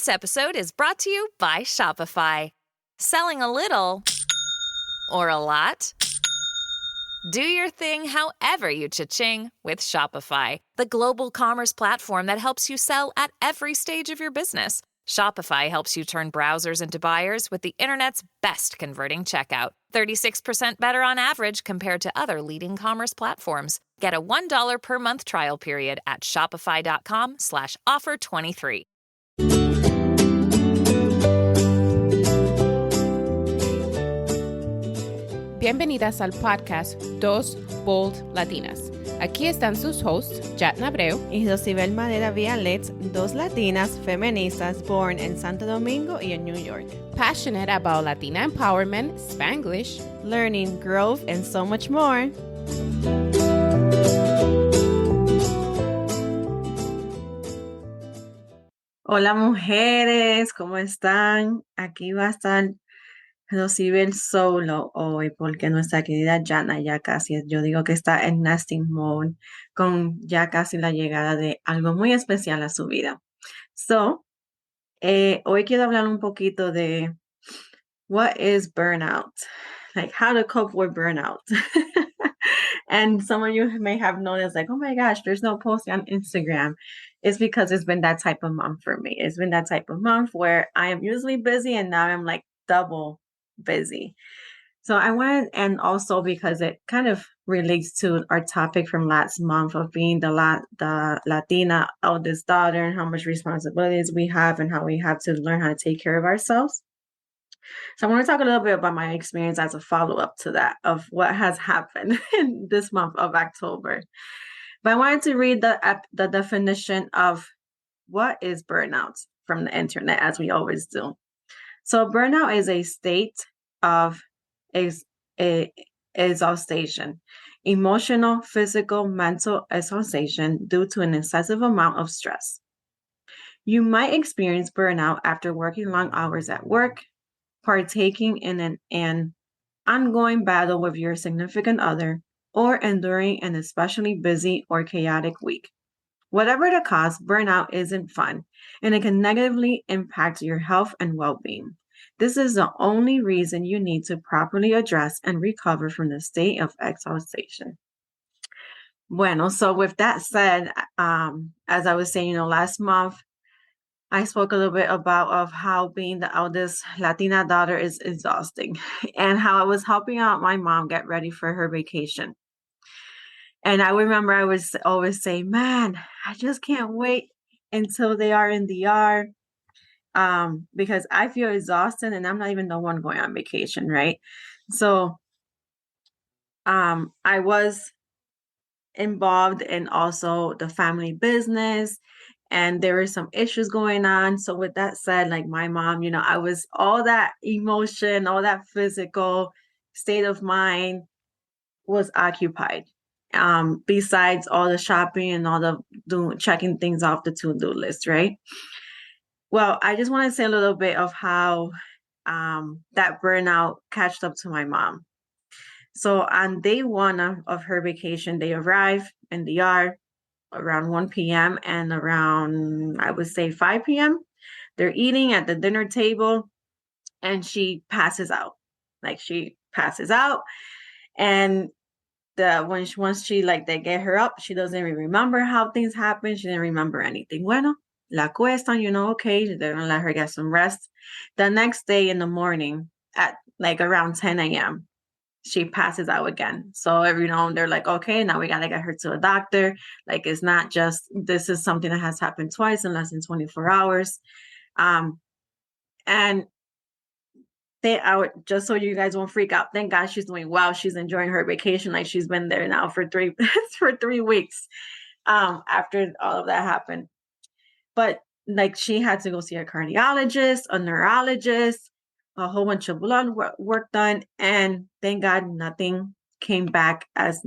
This episode is brought to you by Shopify. Selling a little or a lot? Do your thing however you cha-ching with Shopify, the global commerce platform that helps you sell at every stage of your business. Shopify helps you turn browsers into buyers with the internet's best converting checkout. 36% better on average compared to other leading commerce platforms. Get a $1 per month trial period at shopify.com/offer23. Bienvenidas al podcast Dos Bold Latinas. Aquí están sus hosts, Jatna Abreu y Josibel Madera Vialet, dos latinas feministas born in Santo Domingo y en New York. Passionate about Latina empowerment, Spanglish, learning, growth, and so much more. Hola mujeres, ¿cómo están? Aquí va a estar Josibel solo hoy porque nuestra querida Jana ya casi, yo digo que está en nesting mode con ya casi la llegada de algo muy especial a su vida. So, hoy quiero hablar un poquito de what is burnout, like how to cope with burnout. And some of you may have noticed like, oh my gosh, there's no post on Instagram. It's because it's been that type of month for me. It's been that type of month where I am usually busy and now I'm like double busy. So I wanted, and also because it kind of relates to our topic from last month of being the Latina eldest daughter and how much responsibilities we have and how we have to learn how to take care of ourselves. So I want to talk a little bit about my experience as a follow-up to that of what has happened in this month of October. But I wanted to read the definition of what is burnout from the internet, as we always do. So burnout is a state of exhaustion, emotional, physical, mental exhaustion due to an excessive amount of stress. You might experience burnout after working long hours at work, partaking in an ongoing battle with your significant other, or enduring an especially busy or chaotic week. Whatever the cause, burnout isn't fun, and it can negatively impact your health and well-being. This is the only reason you need to properly address and recover from the state of exhaustion. Bueno, so with that said, as I was saying, last month, I spoke a little bit about how being the eldest Latina daughter is exhausting and how I was helping out my mom get ready for her vacation. And I remember I was always saying, man, I just can't wait until they are in the DR because I feel exhausted and I'm not even the one going on vacation, right? So I was involved in also the family business and there were some issues going on. So with that said, like my mom, I was all that emotion, all that physical state of mind was occupied. Besides all the shopping and all the checking things off the to-do list, right? Well, I just want to say a little bit of how that burnout catched up to my mom. So on day one of her vacation, they arrive in the yard around 1 p.m. and around, I would say 5 p.m. They're eating at the dinner table and she passes out. Like she passes out and once she they get her up, she doesn't even remember how things happened. She didn't remember anything. Bueno, la cuestan, okay, they're gonna let her get some rest. The next day in the morning at around 10 a.m., she passes out again. So they're like, okay, now we gotta get her to a doctor. Like it's not just this is something that has happened twice in less than 24 hours. And just so you guys won't freak out. Thank God she's doing well. She's enjoying her vacation. Like she's been there now for 3 weeks after all of that happened. But she had to go see a cardiologist, a neurologist, a whole bunch of blood work done. And thank God nothing came back as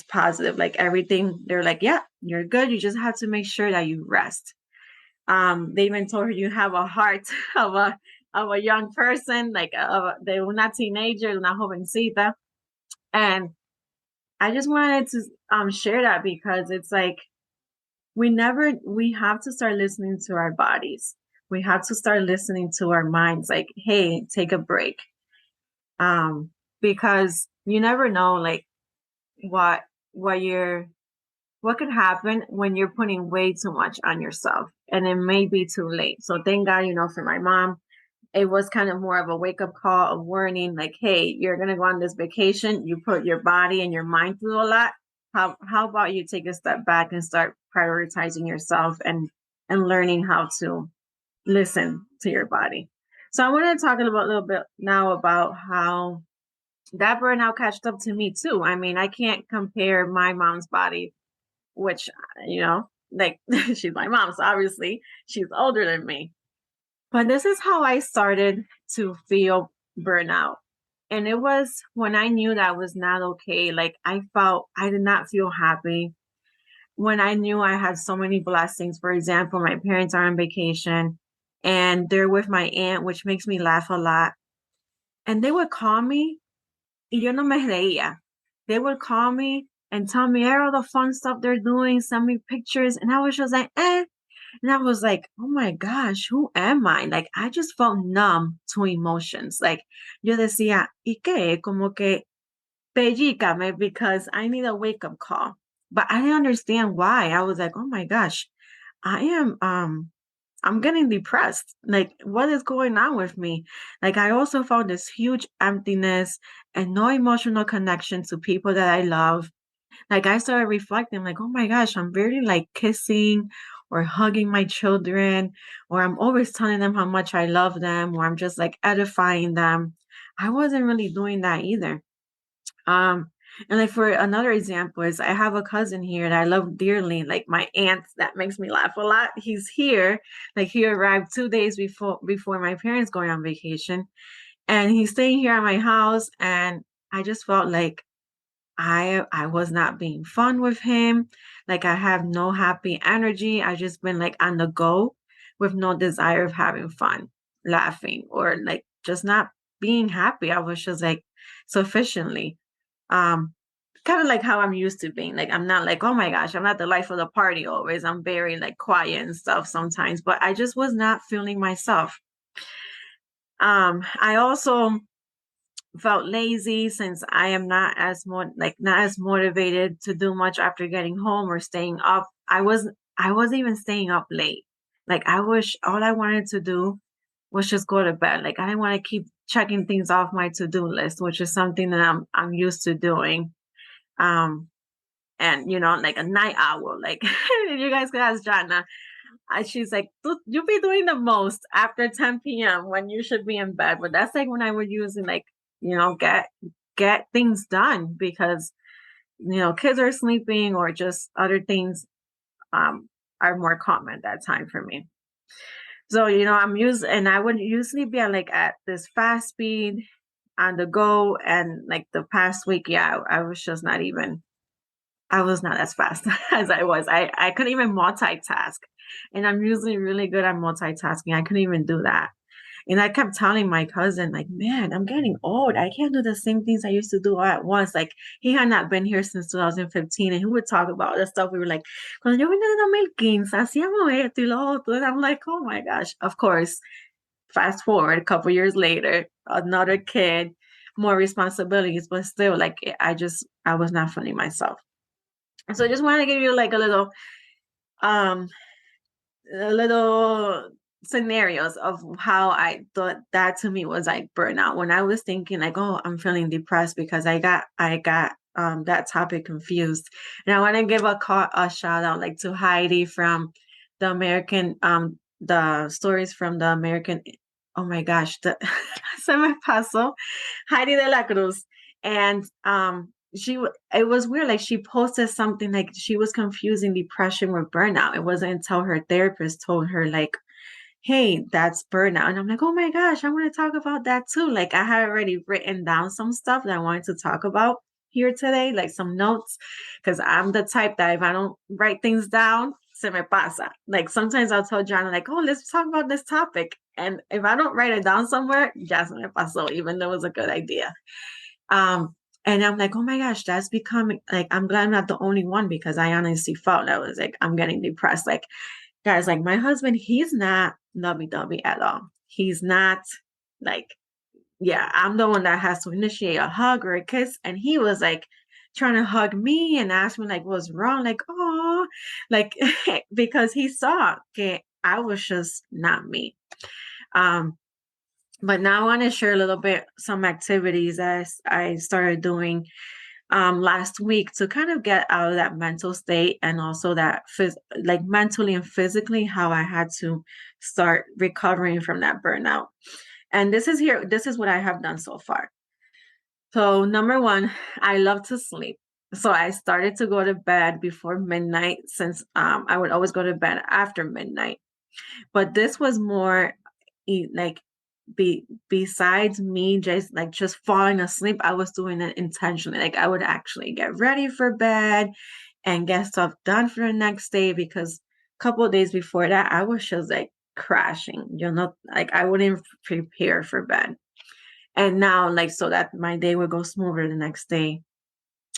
positive. Like everything, they're like, yeah, you're good. You just have to make sure that you rest. They even told her you have a heart of a young person, de una teenager, una jovencita. And I just wanted to share that because it's like we have to start listening to our bodies. We have to start listening to our minds, like, hey, take a break. Because you never know, like, what what you're what could happen when you're putting way too much on yourself, and it may be too late. So thank God, for my mom, it was kind of more of a wake up call, a warning, like, hey, you're gonna go on this vacation. You put your body and your mind through a lot. How about you take a step back and start prioritizing yourself and learning how to listen to your body. So I want to talk a little bit now about how that burnout catched up to me too. I mean, I can't compare my mom's body, which, like, she's my mom, so obviously she's older than me. But this is how I started to feel burnout. And it was when I knew that was not okay. Like, I did not feel happy when I knew I had so many blessings. For example, my parents are on vacation and they're with my aunt, which makes me laugh a lot. And they would call me, y yo no me reía. They would call me and tell me all the fun stuff they're doing, send me pictures. And I was just like, eh. And I was like, oh my gosh, who am I? Like, I just felt numb to emotions. Like, yo decía, ¿y qué? Como que pellícame, because I need a wake up call. But I didn't understand why. I was like, oh my gosh, I'm getting depressed. Like, what is going on with me? Like, I also found this huge emptiness and no emotional connection to people that I love. Like, I started reflecting, like, oh my gosh, I'm barely like kissing or hugging my children, or I'm always telling them how much I love them, or I'm just like edifying them. I wasn't really doing that either. Um, and like, for another example is, I have a cousin here that I love dearly, like my aunt, that makes me laugh a lot. He's here, like, he arrived 2 days before my parents going on vacation, and he's staying here at my house, and I just felt like I was not being fun with him. Like, I have no happy energy. I just been like on the go with no desire of having fun, laughing, or like just not being happy. I was just like sufficiently. Um, Kind of like how I'm used to being. Like, I'm not like, oh my gosh, I'm not the life of the party always. I'm very like quiet and stuff sometimes, but I just was not feeling myself. I also felt lazy, since I am not as motivated to do much after getting home or staying up. I wasn't even staying up late. Like, I wish all I wanted to do was just go to bed. Like, I didn't want to keep checking things off my to-do list, which is something that I'm used to doing. Um and like a night owl. Like, you guys can ask Jana. She's like, you be doing the most after 10 p.m. when you should be in bed. But that's like when I would use it, like, get things done, because kids are sleeping, or just other things are more common that time for me. So, and I would usually be at this fast speed on the go, and like the past week, yeah, I was not as fast as I was. I couldn't even multitask. And I'm usually really good at multitasking. I couldn't even do that. And I kept telling my cousin, like, man, I'm getting old. I can't do the same things I used to do all at once. Like, he had not been here since 2015, and he would talk about the stuff. We were like, cuando yo vine de 2015, hacíamos esto y lo otro. And I'm like, oh my gosh. Of course, fast forward a couple years later, another kid, more responsibilities, but still, like, I was not feeling myself. So I just want to give you like um a little scenarios of how I thought that to me was like burnout. When I was thinking like, oh, I'm feeling depressed, because I got that topic confused. And I want to give a shout out, like, to Heidi from the stories from the American, oh my gosh, se me pasó, Heidi de la Cruz. And it was weird, like, she posted something like she was confusing depression with burnout. It wasn't until her therapist told her, like, hey, that's burnout. And I'm like, oh my gosh, I want to talk about that too. Like, I had already written down some stuff that I wanted to talk about here today, like some notes, because I'm the type that if I don't write things down, se me pasa. Like, sometimes I'll tell John, like, oh, let's talk about this topic. And if I don't write it down somewhere, ya se me pasó, even though it was a good idea. And I'm like, oh my gosh, that's becoming like, I'm glad I'm not the only one, because I honestly felt I was like, I'm getting depressed. Like, guys, like, my husband, he's not lovey-dovey at all. He's not like, yeah, I'm the one that has to initiate a hug or a kiss. And he was like trying to hug me and ask me like what's wrong, like, oh, like because he saw okay, I was just not me. Um, but now I want to share a little bit some activities as I started doing last week to kind of get out of that mental state and also that like mentally and physically how I had to start recovering from that burnout. And this is what I have done so far. So number one, I love to sleep. So I started to go to bed before midnight since I would always go to bed after midnight. But this was more like besides me just falling asleep, I was doing it intentionally. Like I would actually get ready for bed and get stuff done for the next day because a couple of days before that, I was just like crashing, like I wouldn't prepare for bed. And now, like, so that my day would go smoother the next day.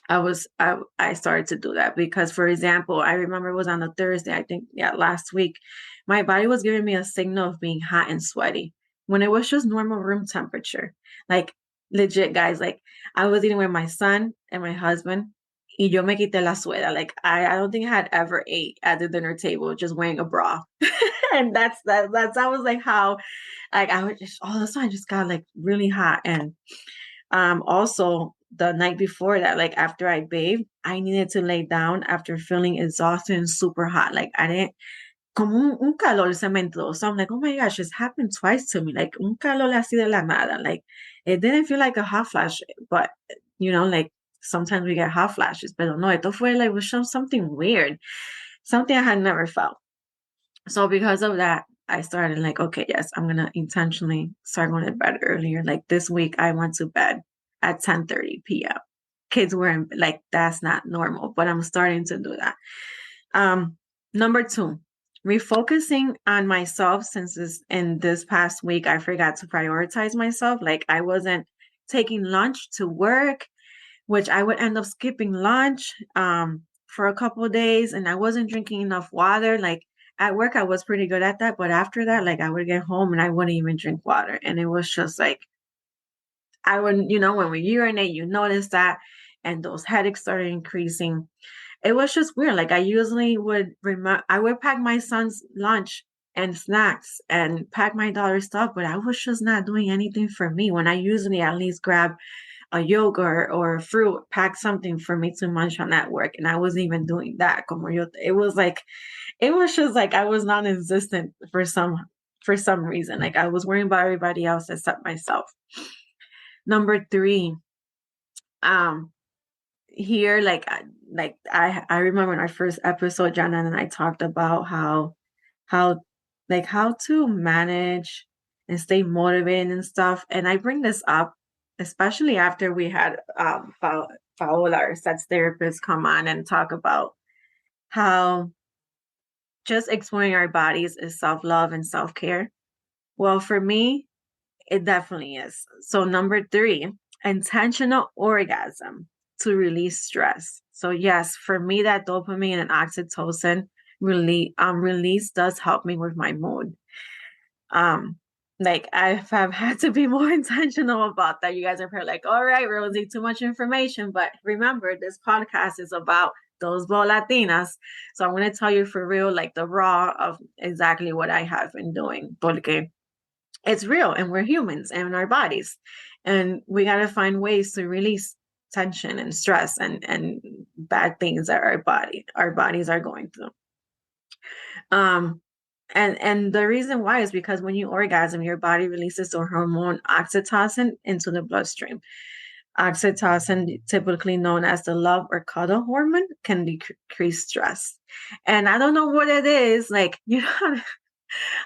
I started to do that because, for example, I remember it was on a Thursday, I think, yeah, last week. My body was giving me a signal of being hot and sweaty when it was just normal room temperature. Like legit, guys. Like I was eating with my son and my husband. Y yo me quité la suela. Like I don't think I had ever ate at the dinner table just wearing a bra. And that was like how like I would just all of a sudden just got like really hot. And also the night before that, like after I bathed, I needed to lay down after feeling exhausted and super hot. Like I didn't como un calor se me entró. So I'm like, oh my gosh, it's happened twice to me. Like un calor así de la nada. Like it didn't feel like a hot flash, but like sometimes we get hot flashes. But no, esto fue like was something weird, something I had never felt. So because of that, I started like, okay, yes, I'm gonna intentionally start going to bed earlier. Like this week, I went to bed at 10:30 p.m. Kids were like, that's not normal, but I'm starting to do that. Number two, refocusing on myself since in this past week, I forgot to prioritize myself. Like I wasn't taking lunch to work, which I would end up skipping lunch for a couple of days, and I wasn't drinking enough water. Like at work, I was pretty good at that, but after that, like I would get home and I wouldn't even drink water, and it was just like I wouldn't, when we urinate, you notice that, and those headaches started increasing. It was just weird. Like I usually I would pack my son's lunch and snacks and pack my daughter's stuff, but I was just not doing anything for me when I usually at least grab a yogurt or a fruit, pack something for me to munch on at work. And I wasn't even doing that. It was just like I was non-existent for some reason. Like I was worrying about everybody else except myself. Number three, um, here, I remember in our first episode, Jana and I talked about how how to manage and stay motivated and stuff. And I bring this up, especially after we had Paola, our sex therapist, come on and talk about how just exploring our bodies is self-love and self-care. Well, for me, it definitely is. So number three, intentional orgasm to release stress. So yes, for me, that dopamine and oxytocin release does help me with my mood. Like I've had to be more intentional about that. You guys are probably like, all right, Rosie, too much information. But remember, this podcast is about those Bo Latinas. So I'm going to tell you for real, like the raw of exactly what I have been doing. Porque it's real and we're humans and our bodies. And we got to find ways to release tension and stress and bad things that our bodies are going through. And the reason why is because when you orgasm, your body releases the hormone oxytocin into the bloodstream. Oxytocin, typically known as the love or cuddle hormone, can decrease stress. And I don't know what it is. Like,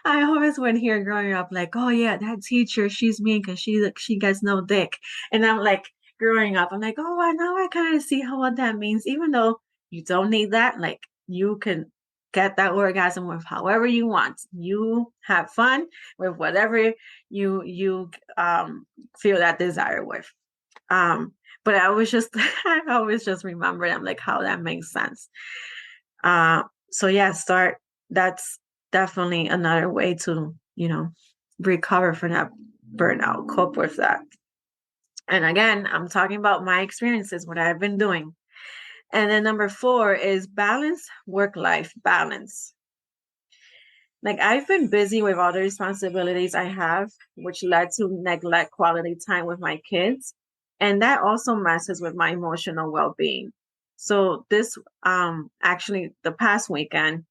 I always would hear growing up, like, oh yeah, that teacher, she's mean because she gets no dick. And I'm like, growing up, I'm like, oh, now I kind of see what that means. Even though you don't need that, like you can get that orgasm with however you want. You have fun with whatever you feel that desire with. But I always just I always just remember them like how that makes sense. So yeah, that's definitely another way to, recover from that burnout, cope with that. And again, I'm talking about my experiences, what I've been doing. And then number 4 is balance, work-life balance. Like I've been busy with all the responsibilities I have, which led to neglect quality time with my kids. And that also messes with my emotional well-being. So this actually the past weekend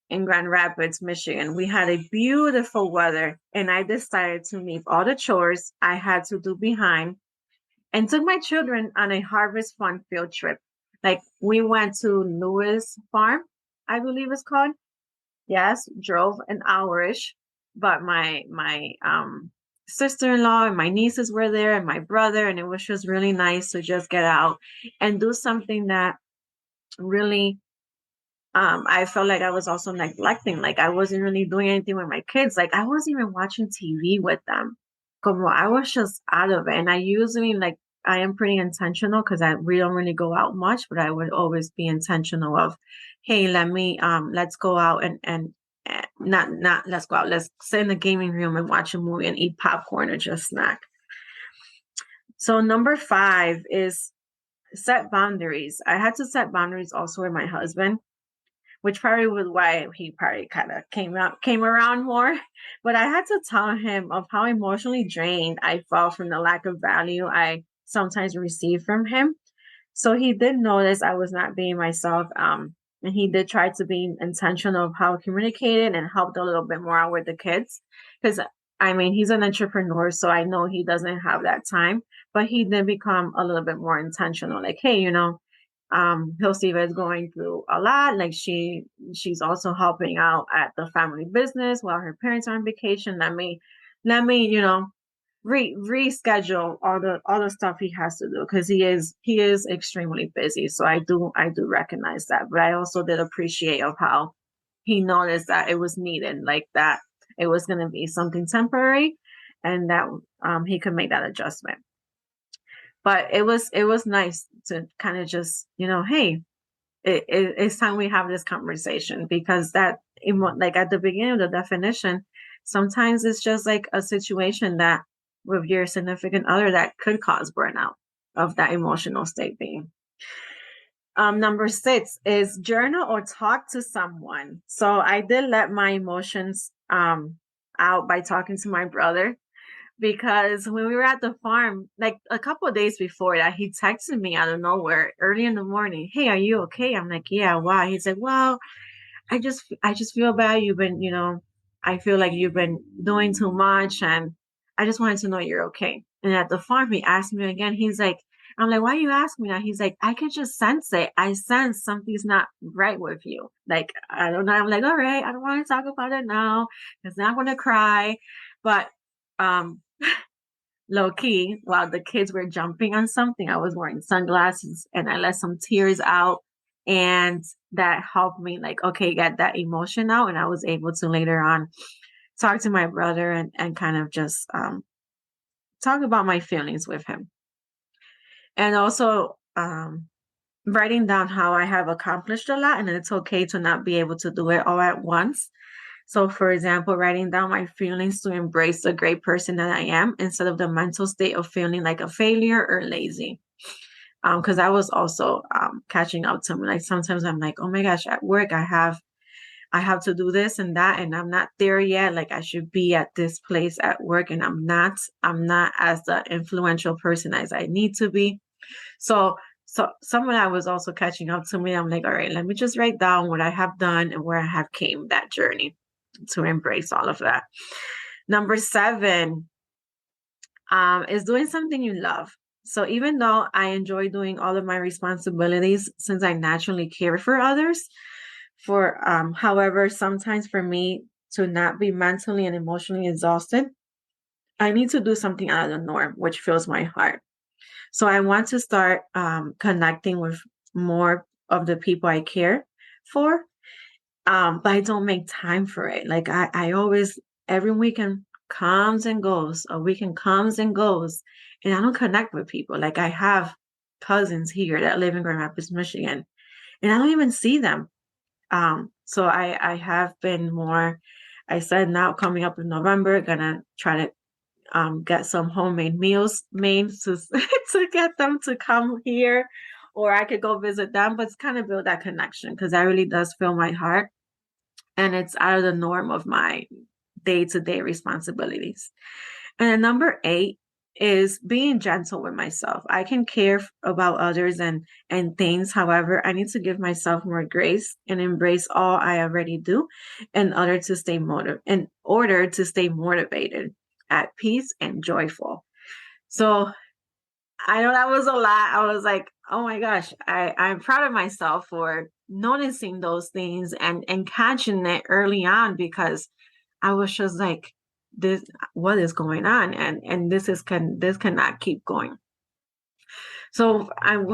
in Grand Rapids, Michigan, we had a beautiful weather and I decided to leave all the chores I had to do behind and took my children on a harvest fun field trip. Like we went to Lewis Farm, I believe it's called. Yes, drove an hourish, but my sister-in-law and my nieces were there and my brother, and it was just really nice to just get out and do something that really I felt like I was also neglecting. Like I wasn't really doing anything with my kids. Like I wasn't even watching TV with them. Como I was just out of it. And I usually like I am pretty intentional because we don't really go out much, but I would always be intentional of, hey, let's go out and not let's go out. Let's sit in the gaming room and watch a movie and eat popcorn or just snack. So number 5 is set boundaries. I had to set boundaries also with my husband, which probably was why he probably kind of came around more. But I had to tell him of how emotionally drained I felt from the lack of value I sometimes received from him. So he did notice I was not being myself. And he did try to be intentional of how I communicated and helped a little bit more out with the kids. Because I mean, he's an entrepreneur, so I know he doesn't have that time. But he did become a little bit more intentional. Like, hey, Hilsiva is going through a lot. Like she's also helping out at the family business while her parents are on vacation. Let me, reschedule all the stuff he has to do because he is extremely busy. So I do recognize that. But I also did appreciate of how he noticed that it was needed, like that it was gonna be something temporary and that he could make that adjustment. But it was nice to kind of just, hey, it's time we have this conversation because like at the beginning of the definition, sometimes it's just like a situation that with your significant other that could cause burnout of that emotional state being. Number 6 is journal or talk to someone. So I did let my emotions out by talking to my brother because when we were at the farm, like a couple of days before that, he texted me out of nowhere early in the morning. Hey, are you okay? I'm like, yeah, why? He's like, well, I just feel bad. I feel like you've been doing too much and I just wanted to know you're okay. And at the farm, he asked me again. I'm like, why you ask me that? He's like, I could just sense it. I sense something's not right with you. Like, I don't know. I'm like, all right, I don't want to talk about it now because now I'm going to cry. But um, low key, while the kids were jumping on something, I was wearing sunglasses and I let some tears out. And that helped me, like, okay, get that emotion out. And I was able to later on talk to my brother and kind of just talk about my feelings with him. And also writing down how I have accomplished a lot and it's okay to not be able to do it all at once. So, for example, writing down my feelings to embrace the great person that I am instead of the mental state of feeling like a failure or lazy. Because I was also catching up to me. Like sometimes I'm like, oh my gosh, at work I have to do this and that, and I'm not there yet. Like I should be at this place at work, and I'm not. I'm not as the influential person as I need to be. So someone I was also catching up to me. I'm like, all right, let me just write down what I have done and where I have came that journey to embrace all of that. Number 7 is doing something you love. So even though I enjoy doing all of my responsibilities, since I naturally care for others, however, sometimes for me to not be mentally and emotionally exhausted, I need to do something out of the norm, which fills my heart. So I want to start connecting with more of the people I care for, but I don't make time for it. Like I always, every weekend comes and goes, a weekend comes and goes, and I don't connect with people. Like I have cousins here that live in Grand Rapids, Michigan, and I don't even see them So I have been more, I said now coming up in November, gonna try to get some homemade meals made to to get them to come here, or I could go visit them, but it's kind of build that connection because that really does fill my heart, and it's out of the norm of my day-to-day responsibilities. And then number 8 is being gentle with myself. I can care about others and things. However, I need to give myself more grace and embrace all I already do in order to stay motivated, at peace and joyful. So I know that was a lot. I was like, oh my gosh, I'm proud of myself for noticing those things and catching it early on, because I was just like, this, what is going on? And this cannot keep going. So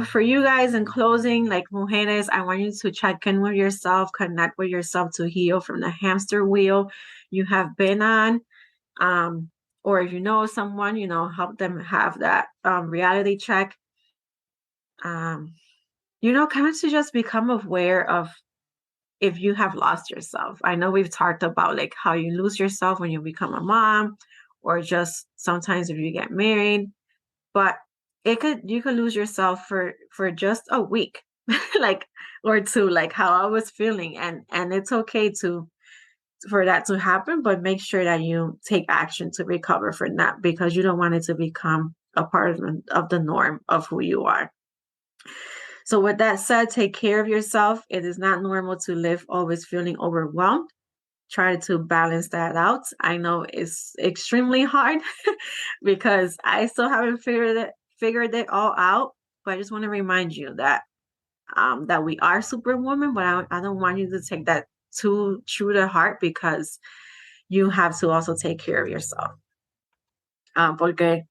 for you guys in closing, like mujeres, I want you to check in with yourself, connect with yourself to heal from the hamster wheel you have been on. Or if you know someone, help them have that reality check. Kind of to just become aware of if you have lost yourself. I know we've talked about like how you lose yourself when you become a mom, or just sometimes if you get married, but you could lose yourself for just a week, like, or two, like how I was feeling, and it's okay for that to happen, but make sure that you take action to recover from that, because you don't want it to become a part of the norm of who you are. So with that said, take care of yourself. It is not normal to live always feeling overwhelmed. Try to balance that out. I know it's extremely hard because I still haven't figured it all out. But I just want to remind you that that we are superwoman, but I don't want you to take that too true to heart, because you have to also take care of yourself. Porque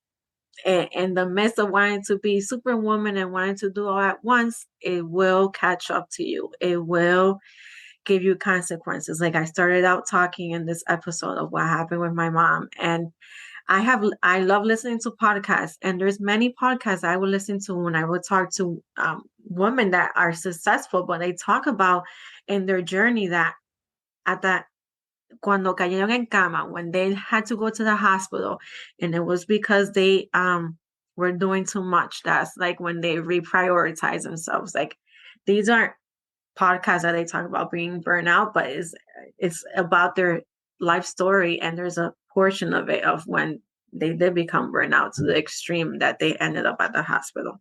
in the midst of wanting to be superwoman and wanting to do all at once, it will catch up to you. It will give you consequences. Like I started out talking in this episode of what happened with my mom. And I love listening to podcasts, and there's many podcasts I will listen to when I would talk to women that are successful, but they talk about in their journey that at that cuando cayeron en cama, when they had to go to the hospital, and it was because they were doing too much. That's like when they reprioritize themselves. Like these aren't podcasts that they talk about being burnout, but it's about their life story, and there's a portion of it of when they did become burnout to the extreme that they ended up at the hospital.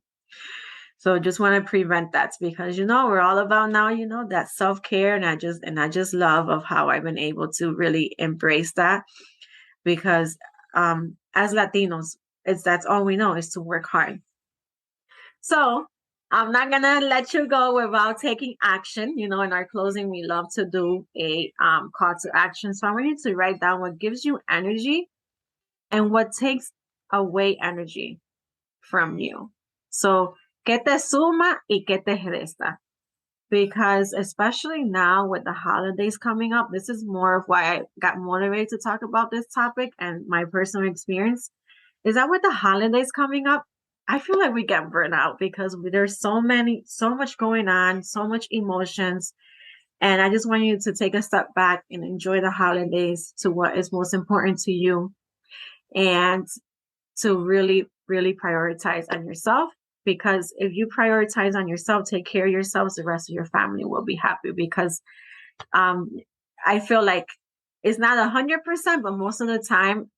So just want to prevent that, because we're all about now, that self-care, and I just love of how I've been able to really embrace that, because as Latinos, that's all we know is to work hard. So I'm not gonna let you go without taking action. In our closing, we love to do a call to action. So I want you to write down what gives you energy and what takes away energy from you. So, ¿qué te suma y qué te resta? Because especially now with the holidays coming up, this is more of why I got motivated to talk about this topic, and my personal experience is that with the holidays coming up, I feel like we get burnt out because there's so much going on, so much emotions. And I just want you to take a step back and enjoy the holidays to what is most important to you, and to really, really prioritize on yourself. Because if you prioritize on yourself, take care of yourselves, the rest of your family will be happy. Because I feel like it's not 100%, but most of the time,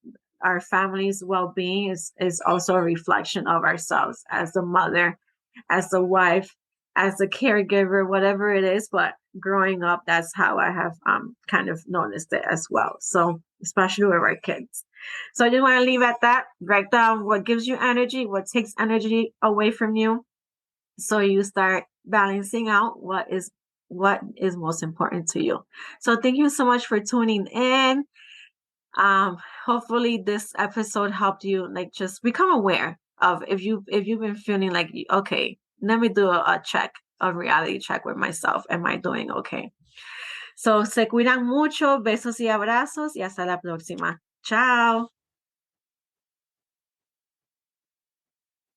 our family's well-being is also a reflection of ourselves as the mother, as the wife, as the caregiver, whatever it is. But growing up, that's how I have kind of noticed it as well. So especially with our kids. So I just want to leave at that. Write down what gives you energy, what takes energy away from you, so you start balancing out what is most important to you. So thank you so much for tuning in. Hopefully this episode helped you, like, just become aware of if you've been feeling like, okay, let me do a reality check with myself. Am I doing okay? So se cuidan mucho, besos y abrazos, y hasta la próxima. Ciao.